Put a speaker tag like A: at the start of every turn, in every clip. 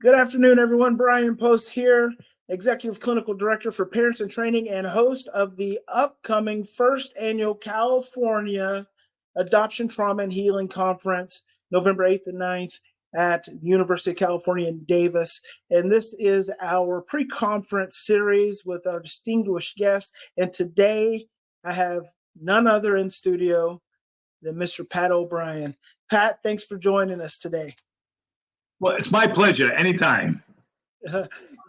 A: Good afternoon, everyone. Brian Post here, Executive Clinical Director for Parents and Training and host of the upcoming first annual California Adoption, Trauma, and Healing Conference, November 8th and 9th at the University of California in Davis. And this is our pre-conference series with our distinguished guests. And today I have none other in studio than Mr. Pat O'Brien. Pat, thanks for joining us today.
B: Well, it's my pleasure. Anytime.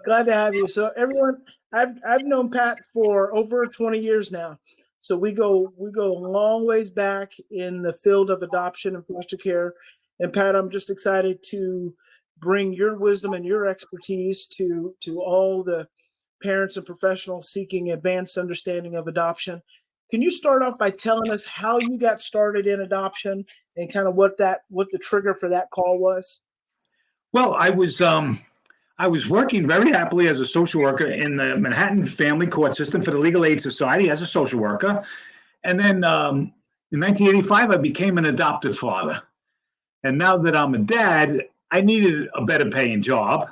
A: Glad to have you. So everyone, I've known Pat for over 20 years now. So we go a long ways back in the field of adoption and foster care. And Pat, I'm just excited to bring your wisdom and your expertise to all the parents and professionals seeking advanced understanding of adoption. Can you start off by telling us how you got started in adoption and kind of what the trigger for that call was?
B: Well, I was working very happily as a social worker in the Manhattan Family Court System for the Legal Aid Society as a social worker. And then in 1985, I became an adoptive father. And now that I'm a dad, I needed a better paying job.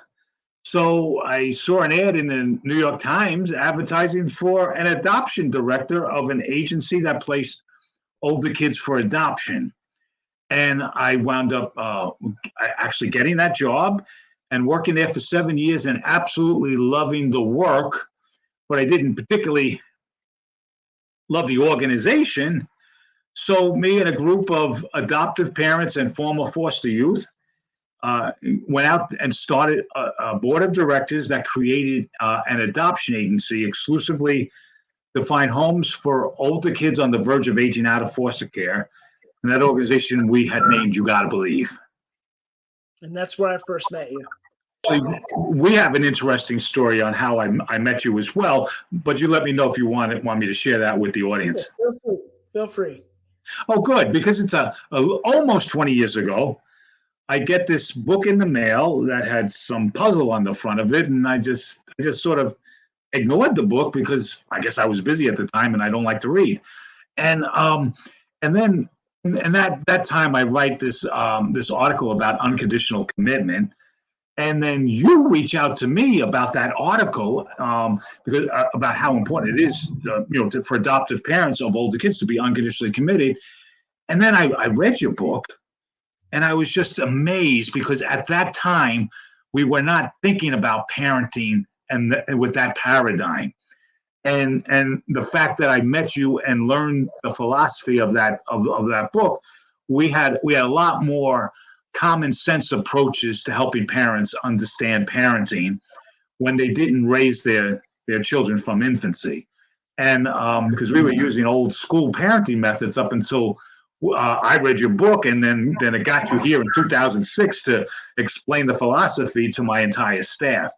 B: So I saw an ad in the New York Times advertising for an adoption director of an agency that placed older kids for adoption. And I wound up actually getting that job and working there for 7 years and absolutely loving the work, but I didn't particularly love the organization. So me and a group of adoptive parents and former foster youth went out and started a board of directors that created an adoption agency exclusively to find homes for older kids on the verge of aging out of foster care. And that organization we had named You Gotta Believe.
A: And that's where I first met you.
B: So we have an interesting story on how I met you as well, but you let me know if you want me to share that with the audience.
A: Feel free.
B: Oh, good, because it's almost 20 years ago. I get this book in the mail that had some puzzle on the front of it, and I just sort of ignored the book because I guess I was busy at the time and I don't like to read. And then that time I write this article about unconditional commitment, and then you reach out to me about that article because about how important it is, for adoptive parents of older kids to be unconditionally committed. And then I read your book, and I was just amazed because at that time we were not thinking about parenting and with that paradigm. And the fact that I met you and learned the philosophy of that book, we had a lot more common sense approaches to helping parents understand parenting when they didn't raise their children from infancy. And because we were using old school parenting methods up until I read your book, and then it got you here in 2006 to explain the philosophy to my entire staff.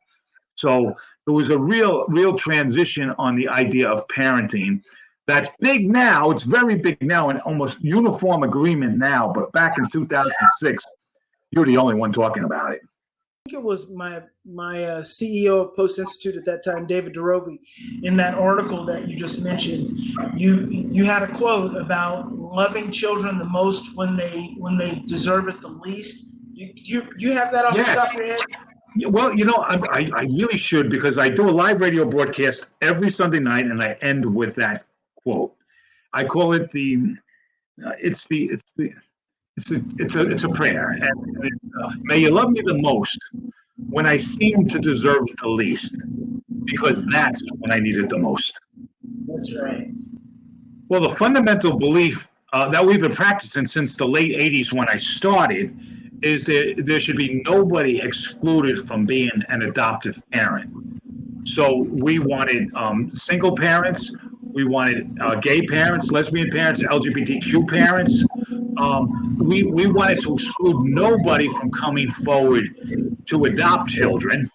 B: So there was a real transition on the idea of parenting. That's big now. It's very big now and almost uniform agreement now. But back in 2006, you're the only one talking about it.
A: I think it was my CEO of Post Institute at that time, David Durovy, in that article that you just mentioned. You had a quote about loving children the most when they deserve it the least. You have that off the top of your head?
B: Well, I really should, because I do a live radio broadcast every Sunday night, and I end with that quote. I call it it's a prayer, and may you love me the most when I seem to deserve it the least, because that's when I need it the most.
A: That's right.
B: Well, the fundamental belief that we've been practicing since the late 80s when I started is that there should be nobody excluded from being an adoptive parent. So we wanted single parents, we wanted gay parents, lesbian parents, LGBTQ parents. We wanted to exclude nobody from coming forward to adopt children.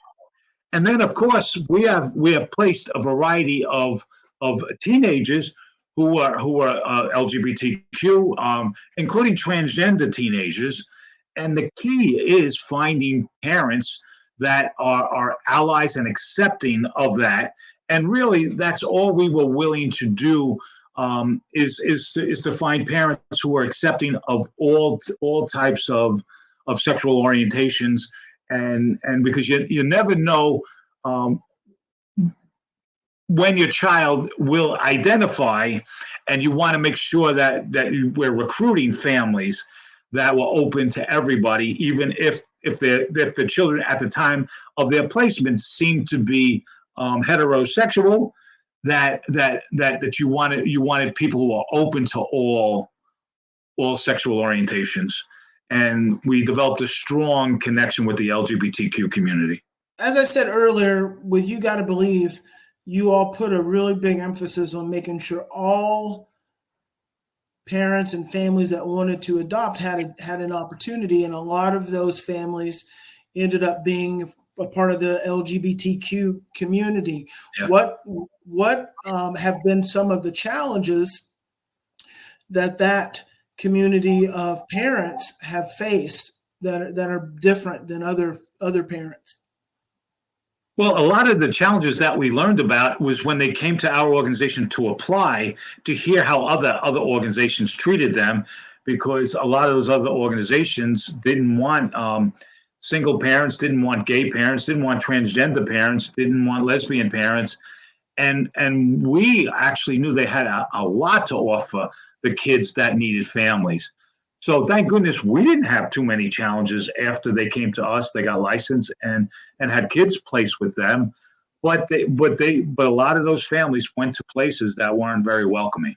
B: And then, of course, we have placed a variety of teenagers who are LGBTQ, including transgender teenagers. And the key is finding parents that are allies and accepting of that. And really, that's all we were willing to do, is to find parents who are accepting of all types of sexual orientations, and because you never know when your child will identify, and you want to make sure that we're recruiting families that were open to everybody, even if the children at the time of their placement seem to be heterosexual, that you wanted people who are open to all sexual orientations. And we developed a strong connection with the LGBTQ community.
A: As I said earlier, with You Gotta Believe, you all put a really big emphasis on making sure all parents and families that wanted to adopt had an opportunity, and a lot of those families ended up being a part of the LGBTQ community.
B: Yeah.
A: What have been some of the challenges that community of parents have faced that are different than other parents?
B: Well, a lot of the challenges that we learned about was when they came to our organization to apply, to hear how other organizations treated them, because a lot of those other organizations didn't want single parents, didn't want gay parents, didn't want transgender parents, didn't want lesbian parents. And we actually knew they had a lot to offer the kids that needed families. So thank goodness we didn't have too many challenges after they came to us. They got licensed and had kids placed with them, but a lot of those families went to places that weren't very welcoming.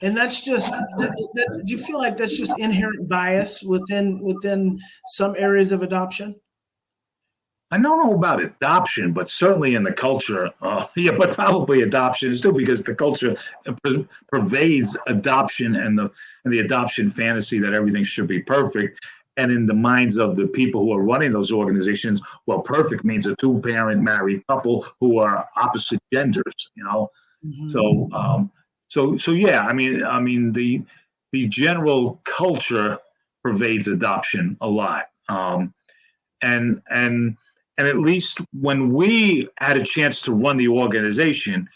A: And that's just, do you feel like that's just inherent bias within some areas of adoption?
B: I don't know about adoption, but certainly in the culture, but probably adoption is too, because the culture pervades adoption and the adoption fantasy that everything should be perfect. And in the minds of the people who are running those organizations, well, perfect means a 2-parent married couple who are opposite genders, Mm-hmm. So yeah, I mean the general culture pervades adoption a lot, and at least when we had a chance to run the organization,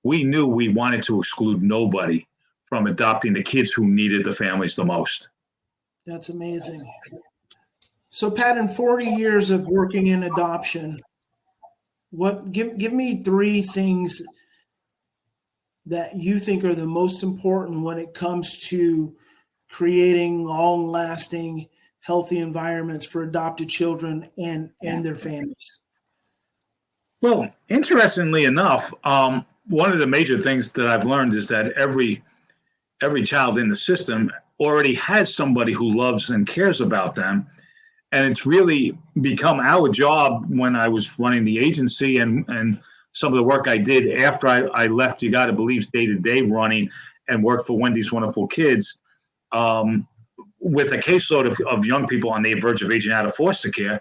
B: we knew we wanted to exclude nobody from adopting the kids who needed the families the most.
A: That's amazing. So, Pat, in 40 years of working in adoption, give me 3 things that you think are the most important when it comes to creating long-lasting, healthy environments for adopted children and their families?
B: Well, interestingly enough, one of the major things that I've learned is that every child in the system already has somebody who loves and cares about them. And it's really become our job when I was running the agency and some of the work I did after I left You Gotta Believe's day-to-day running and worked for Wendy's Wonderful Kids, with a caseload of young people on the verge of aging out of foster care,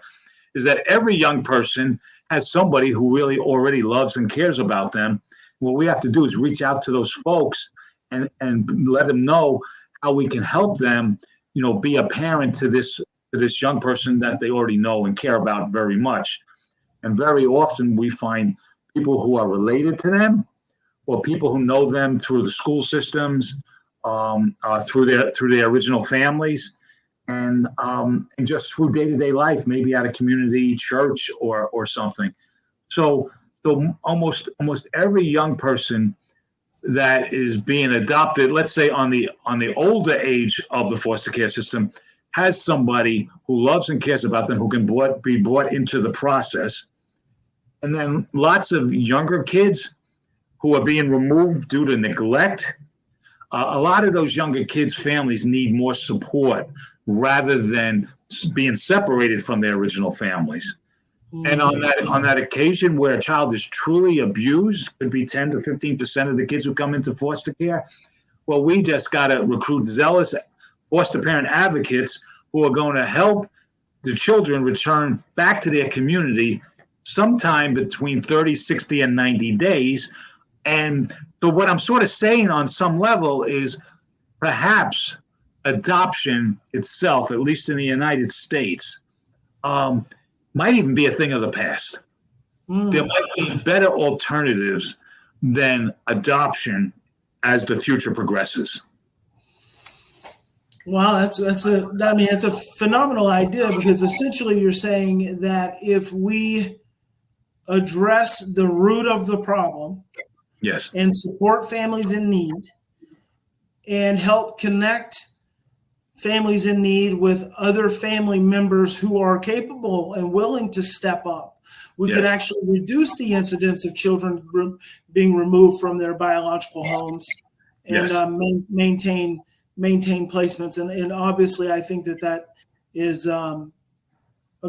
B: is that every young person has somebody who really already loves and cares about them. What we have to do is reach out to those folks and let them know how we can help them, be a parent to this young person that they already know and care about very much. And very often we find people who are related to them, or people who know them through the school systems, through their original families, and just through day-to-day life, maybe at a community church or something. So almost every young person that is being adopted, let's say on the older age of the foster care system, has somebody who loves and cares about them, who can be brought into the process. And then lots of younger kids who are being removed due to neglect. A lot of those younger kids' families need more support rather than being separated from their original families. And on that occasion where a child is truly abused, could be 10 to 15% of the kids who come into foster care. Well, we just got to recruit zealous foster parent advocates who are going to help the children return back to their community sometime between 30, 60, and 90 days. And so what I'm sort of saying on some level is perhaps adoption itself, at least in the United States, might even be a thing of the past. There might be better alternatives than adoption as the future progresses.
A: Wow, that's a phenomenal idea, because essentially you're saying that if we address the root of the problem
B: Yes.
A: and support families in need and help connect families in need with other family members who are capable and willing to step up, we could
B: Yes.
A: actually reduce the incidence of children being removed from their biological homes and
B: Yes.
A: maintain placements. And obviously, I think that is a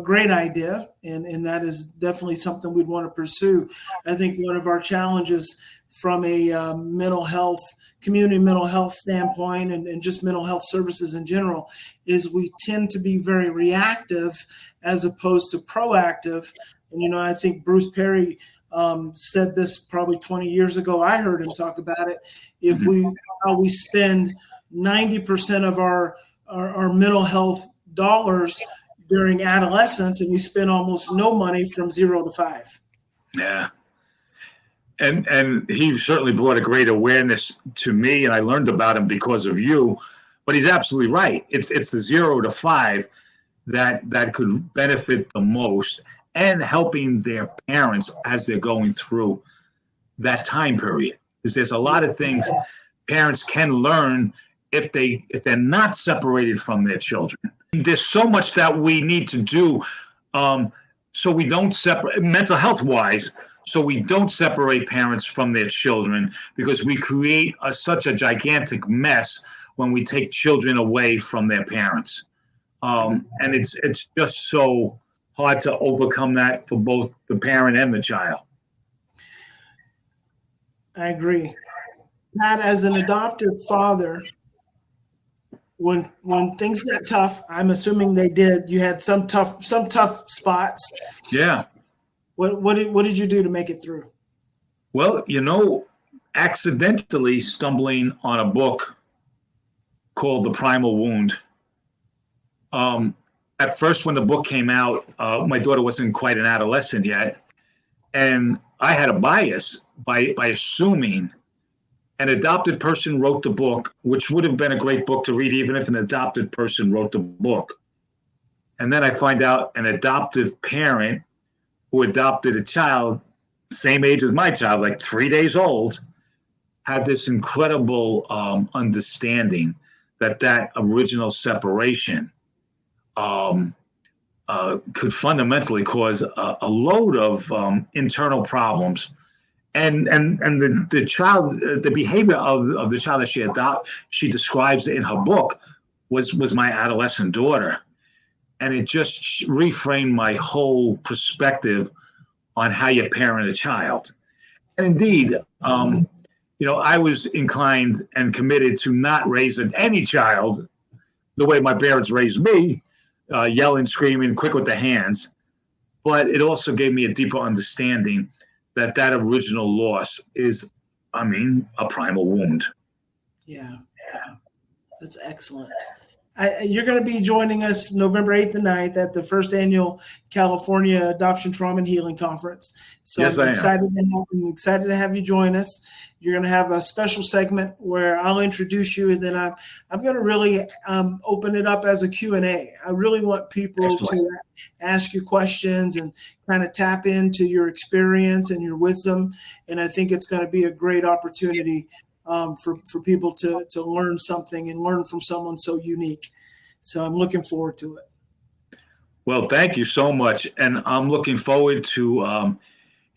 A: great idea, and that is definitely something we'd want to pursue. I think one of our challenges from a community mental health standpoint, and just mental health services in general, is we tend to be very reactive as opposed to proactive. And, I think Bruce Perry said this probably 20 years ago. I heard him talk about it. How we spend 90% of our mental health dollars during adolescence, and we spend almost no money from 0 to 5.
B: Yeah. And he certainly brought a great awareness to me, and I learned about him because of you. But he's absolutely right. It's the 0 to 5 that could benefit the most, and helping their parents as they're going through that time period. Because there's a lot of things parents can learn if they're not separated from their children. There's so much that we need to do, so we don't separate, mental health wise, so we don't separate parents from their children, because we create such a gigantic mess when we take children away from their parents. And it's just so hard to overcome that for both the parent and the child.
A: I agree. Pat, as an adoptive father, when things got tough, I'm assuming they did, you had some tough spots.
B: Yeah.
A: What did you do to make it through?
B: Well, accidentally stumbling on a book called The Primal Wound. At first, when the book came out, my daughter wasn't quite an adolescent yet, and I had a bias by assuming an adopted person wrote the book, which would have been a great book to read even if an adopted person wrote the book. And then I find out an adoptive parent who adopted a child same age as my child, like 3 days old, had this incredible understanding that original separation could fundamentally cause a load of internal problems. And the child, the behavior of the child that she describes in her book was my adolescent daughter. And it just reframed my whole perspective on how you parent a child. And indeed, I was inclined and committed to not raising any child the way my parents raised me, yelling, screaming, quick with the hands. But it also gave me a deeper understanding that original loss is, a primal wound.
A: Yeah, that's excellent. You're going to be joining us November 8th and 9th at the first annual California Adoption Trauma and Healing Conference. So
B: yes,
A: I'm excited to have you join us. You're going to have a special segment where I'll introduce you, and then I'm going to really open it up as a Q&A. I really want people to ask you questions and kind of tap into your experience and your wisdom. And I think it's going to be a great opportunity for people to learn something and learn from someone so unique. So I'm looking forward to it.
B: Well, thank you so much. And I'm looking forward to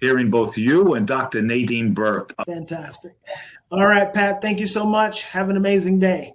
B: hearing both you and Dr. Nadine Burke.
A: Fantastic. All right, Pat, thank you so much. Have an amazing day.